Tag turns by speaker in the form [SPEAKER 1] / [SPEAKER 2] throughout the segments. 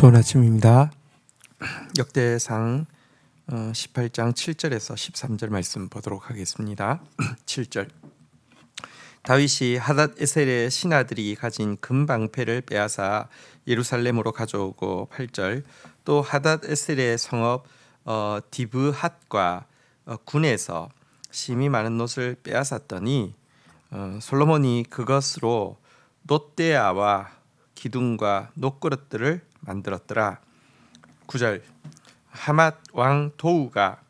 [SPEAKER 1] 좋은 아침입니다. 역대상 18장 7절에서 13절 말씀 보도록 하겠습니다. 7절 다윗이 하닷에셀의 신하들이 가진 금방패를 빼앗아 예루살렘으로 가져오고 8절 또 하닷에셀의 성읍 디브핫과 군에서 심이 많은 놋을 빼앗았더니 솔로몬이 그것으로 놋대야와 기둥과 놋그릇들을 만들었더라. 9절 하맛 왕 도우가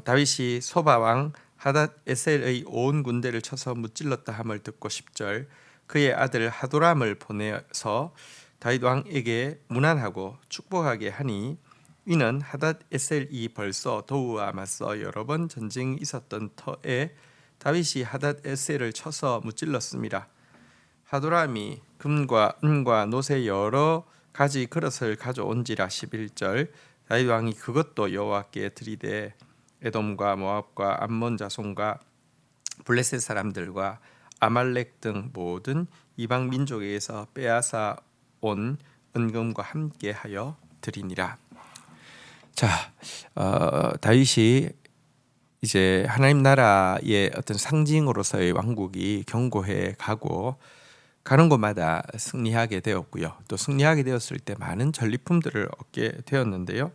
[SPEAKER 1] 다윗이 소바 왕 하닷에셀의 온 군대를 쳐서 무찔렀다 함을 듣고 10절 그의 아들 하도람을 보내서 다윗 왕에게 문안하고 축복하게 하니 이는 하닷에셀이 벌써 도우와 맞서 여러 번 전쟁이 있었던 터에 다윗이 하닷에셀을 쳐서 무찔렀습니다. 하도람이 금과 은과 놋의 여러 가지 그릇을 가져온지라. 11절 다윗 왕이 그것도 여호와께 드리되 에돔과 모압과 암몬 자손과 블레셋 사람들과 아말렉 등 모든 이방 민족에게서 빼앗아 온 은금과 함께 하여 드리니라. 자, 다윗이 이제 하나님 나라의 어떤 상징으로서의 왕국이 견고해 가고 가는 곳마다 승리하게 되었고요. 또 승리하게 되었을 때 많은 전리품들을 얻게 되었는데요.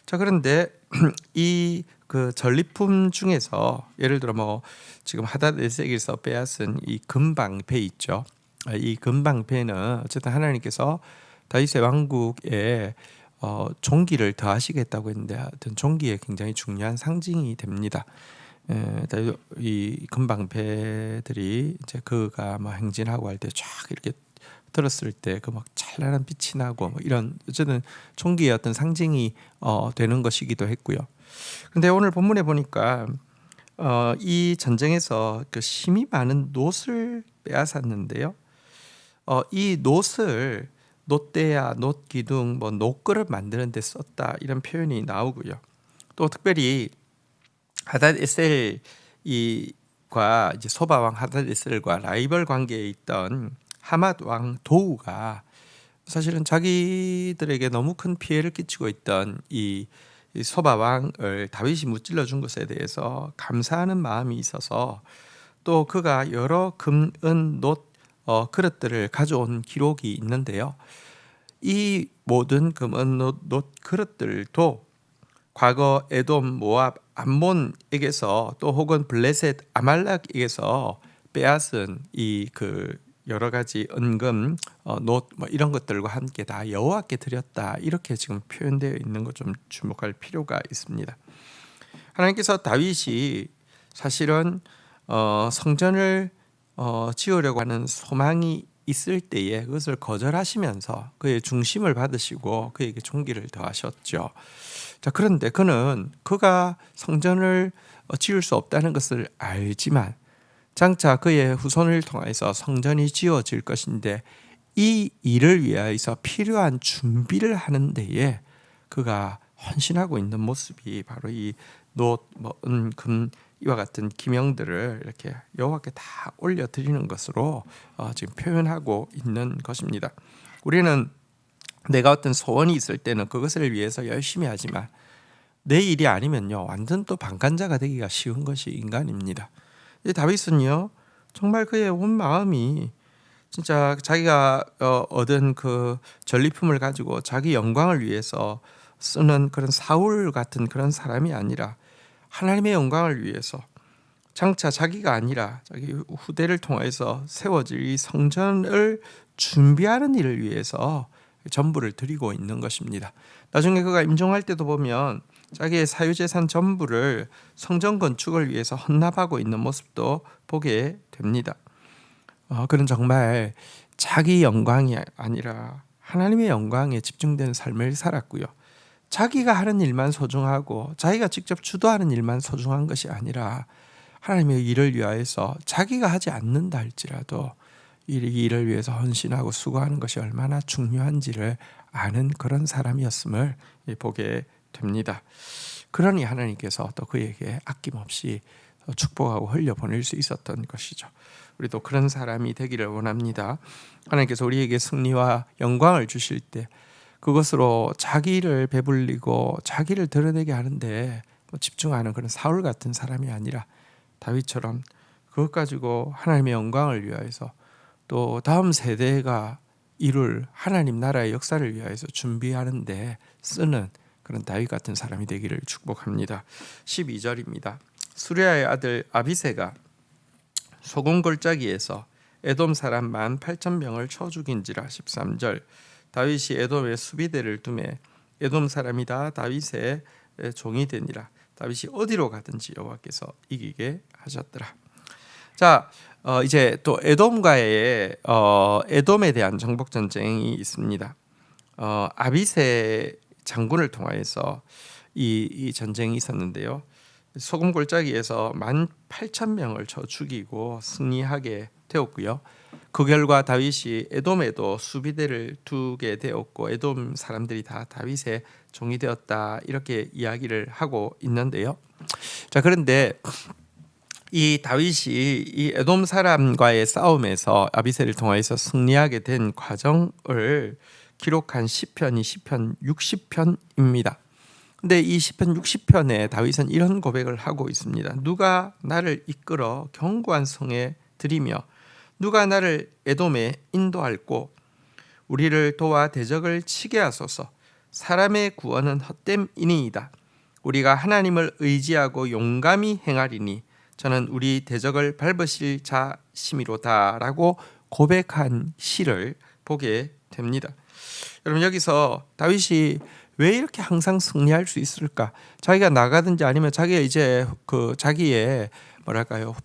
[SPEAKER 1] 자, 그런데 이 그 전리품 중에서 예를 들어 지금 하닷에셀에서 빼앗은 이 금방패 있죠. 이 금방패는 어쨌든 하나님께서 다윗의 왕국에 종기를 더하시겠다고 했는데 하여튼 종기에 굉장히 중요한 상징이 됩니다. 이 금방패들이 이제 그가 행진하고 할 때 쫙 이렇게 들었을 때 그 막 찬란한 빛이 나고 이런 어쨌든 종기의 어떤 상징이 되는 것이기도 했고요. 근데 오늘 본문에 보니까 이 전쟁에서 그 힘이 많은 놋을 빼앗았는데요. 이 놋을 놋대야, 놋기둥, 놋그릇 만드는 데 썼다 이런 표현이 나오고요. 또 특별히 하닷에셀과 이제 소바 왕 하닷에셀과 라이벌 관계에 있던 하맛 왕 도우가 사실은 자기들에게 너무 큰 피해를 끼치고 있던 이 소바 왕을 다윗이 무찔러 준 것에 대해서 감사하는 마음이 있어서 또 그가 여러 금, 은, 놋 그릇들을 가져온 기록이 있는데요. 이 모든 금, 은, 놋 그릇들도 과거 에돔, 모압, 암몬에게서 또 혹은 블레셋, 아말렉에게서 빼앗은 이 그 여러 가지 은금, 놋 이런 것들과 함께 다 여호와께 드렸다 이렇게 지금 표현되어 있는 것 좀 주목할 필요가 있습니다. 하나님께서 다윗이 사실은 성전을 지으려고 하는 소망이 있을 때에 그것을 거절하시면서 그의 중심을 받으시고 그에게 존귀를 더하셨죠. 자, 그런데 그가 성전을 지을 수 없다는 것을 알지만 장차 그의 후손을 통해서 성전이 지어질 것인데 이 일을 위하여서 필요한 준비를 하는 데에 그가 헌신하고 있는 모습이 바로 이 놋, 은, 금 이와 같은 기명들을 이렇게 여호와께 다 올려드리는 것으로 지금 표현하고 있는 것입니다. 우리는 내가 어떤 소원이 있을 때는 그것을 위해서 열심히 하지만 내 일이 아니면요 완전 또 방관자가 되기가 쉬운 것이 인간입니다. 다윗은요 정말 그의 온 마음이 진짜 자기가 얻은 그 전리품을 가지고 자기 영광을 위해서 쓰는 그런 사울 같은 그런 사람이 아니라 하나님의 영광을 위해서 장차 자기가 아니라 자기 후대를 통해서 세워질 이 성전을 준비하는 일을 위해서 전부를 드리고 있는 것입니다. 나중에 그가 임종할 때도 보면 자기의 사유재산 전부를 성전 건축을 위해서 헌납하고 있는 모습도 보게 됩니다. 그는 정말 자기 영광이 아니라 하나님의 영광에 집중된 삶을 살았고요. 자기가 하는 일만 소중하고 자기가 직접 주도하는 일만 소중한 것이 아니라 하나님의 일을 위하여서 자기가 하지 않는다 할지라도 이 일을 위해서 헌신하고 수고하는 것이 얼마나 중요한지를 아는 그런 사람이었음을 보게 됩니다. 그러니 하나님께서 또 그에게 아낌없이 축복하고 흘려보낼 수 있었던 것이죠. 우리도 그런 사람이 되기를 원합니다. 하나님께서 우리에게 승리와 영광을 주실 때 그것으로 자기를 배불리고 자기를 드러내게 하는데 집중하는 그런 사울 같은 사람이 아니라 다윗처럼 그것 가지고 하나님의 영광을 위하여서 또 다음 세대가 이룰 하나님 나라의 역사를 위하여서 준비하는데 쓰는 그런 다윗 같은 사람이 되기를 축복합니다. 12절입니다. 수레아의 아들 아비새가 소금 골짜기에서 에돔 사람 18,000명을 쳐 죽인지라. 13절 다윗이 에돔에 수비대를 두매 에돔 사람이 다 다윗의 종이 되니라. 다윗이 어디로 가든지 여호와께서 이기게 하셨더라. 자, 이제 또 에돔과의 에돔에 대한 정복 전쟁이 있습니다. 아비새 장군을 통하여서 이 전쟁이 있었는데요. 소금 골짜기에서 18,000명을 쳐 죽이고 승리하게 되었고요. 그 결과 다윗이 에돔에도 수비대를 두게 되었고 에돔 사람들이 다 다윗의 종이 되었다, 이렇게 이야기를 하고 있는데요. 자, 그런데 이 다윗이 이 에돔 사람과의 싸움에서 아비새를 통해서 승리하게 된 과정을 기록한 시편이 시편 60편입니다. 근데 이 시편 60편에 다윗은 이런 고백을 하고 있습니다. 누가 나를 이끌어 견고한 성에 들이며 누가 나를 에돔에 인도할꼬. 우리를 도와 대적을 치게 하소서. 사람의 구원은 헛됨이니이다. 우리가 하나님을 의지하고 용감히 행하리니 저는 우리 대적을 밟으실 자심이로다라고 고백한 시를 보게 됩니다. 여러분, 여기서 다윗이 왜 이렇게 항상 승리할 수 있을까? 자기가 나가든지 아니면 자기가 이제 자기의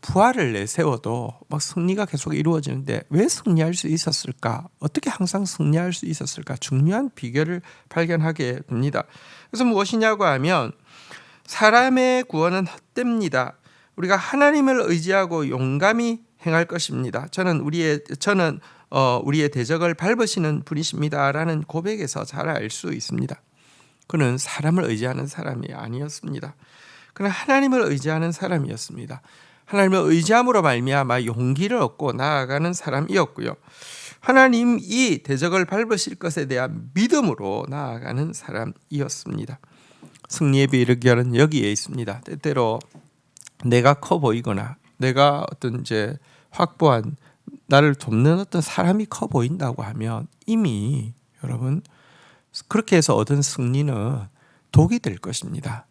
[SPEAKER 1] 부활을 내세워도 막 승리가 계속 이루어지는데 왜 승리할 수 있었을까? 어떻게 항상 승리할 수 있었을까? 중요한 비결을 발견하게 됩니다. 그래서 무엇이냐고 하면 사람의 구원은 헛됩니다. 우리가 하나님을 의지하고 용감히 행할 것입니다. 저는 우리의 대적을 밟으시는 분이십니다라는 고백에서 잘 알 수 있습니다. 그는 사람을 의지하는 사람이 아니었습니다. 그는 하나님을 의지하는 사람이었습니다. 하나님을 의지함으로 말미암아 용기를 얻고 나아가는 사람이었고요. 하나님이 대적을 밟으실 것에 대한 믿음으로 나아가는 사람이었습니다. 승리의 비결은 여기에 있습니다. 때때로 내가 커 보이거나 내가 어떤 이제 확보한 나를 돕는 어떤 사람이 커 보인다고 하면 이미 여러분 그렇게 해서 얻은 승리는 독이 될 것입니다.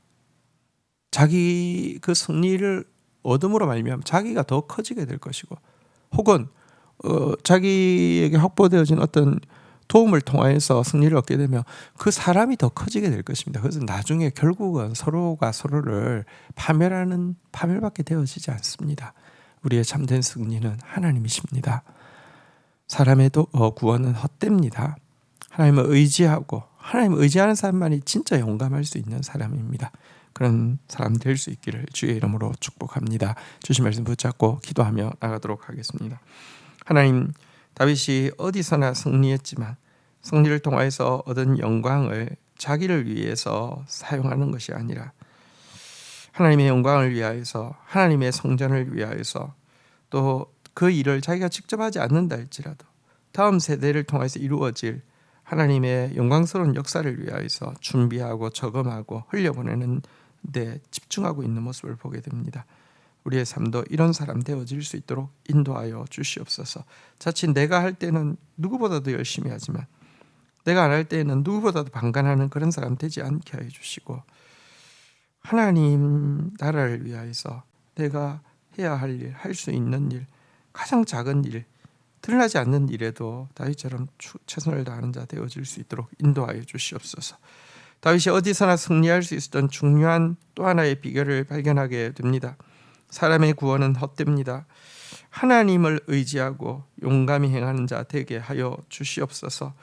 [SPEAKER 1] 자기 그 승리를 얻음으로 말미암아 자기가 더 커지게 될 것이고, 혹은 자기에게 확보되어진 어떤 도움을 통해서 승리를 얻게 되면 그 사람이 더 커지게 될 것입니다. 그래서 나중에 결국은 서로가 서로를 파멸받게 되어지지 않습니다. 우리의 참된 승리는 하나님이십니다. 사람의 구원은 헛됩니다. 하나님을 의지하고 하나님을 의지하는 사람만이 진짜 용감할 수 있는 사람입니다. 그런 사람 될 수 있기를 주의 이름으로 축복합니다. 주신 말씀 붙잡고 기도하며 나가도록 하겠습니다. 하나님, 다윗이 어디서나 승리했지만 승리를 통해서 얻은 영광을 자기를 위해서 사용하는 것이 아니라 하나님의 영광을 위하여서, 하나님의 성전을 위하여서, 또 그 일을 자기가 직접 하지 않는다 할지라도 다음 세대를 통해서 이루어질 하나님의 영광스러운 역사를 위하여서 준비하고 저금하고 흘려보내는 데 집중하고 있는 모습을 보게 됩니다. 우리의 삶도 이런 사람 되어질 수 있도록 인도하여 주시옵소서. 자칫 내가 할 때는 누구보다도 열심히 하지만 내가 안 할 때는 누구보다도 방관하는 그런 사람 되지 않게 해 주시고, 하나님 나라를 위하여서 내가 해야 할 일, 할 수 있는 일, 가장 작은 일, 드러나지 않는 일에도 다윗처럼 최선을 다하는 자 되어질 수 있도록 인도하여 주시옵소서. 다윗이 어디서나 승리할 수 있었던 중요한 또 하나의 비결을 발견하게 됩니다. 사람의 구원은 헛됩니다. 하나님을 의지하고 용감히 행하는 자 되게 하여 주시옵소서.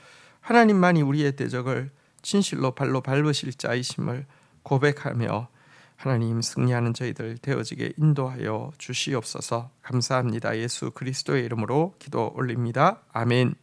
[SPEAKER 1] 하나님만이 우리의 대적을 진실로 발로 밟으실 자이심을 고백하며 하나님 승리하는 저희들 되어지게 인도하여 주시옵소서. 감사합니다. 예수 그리스도의 이름으로 기도 올립니다. 아멘.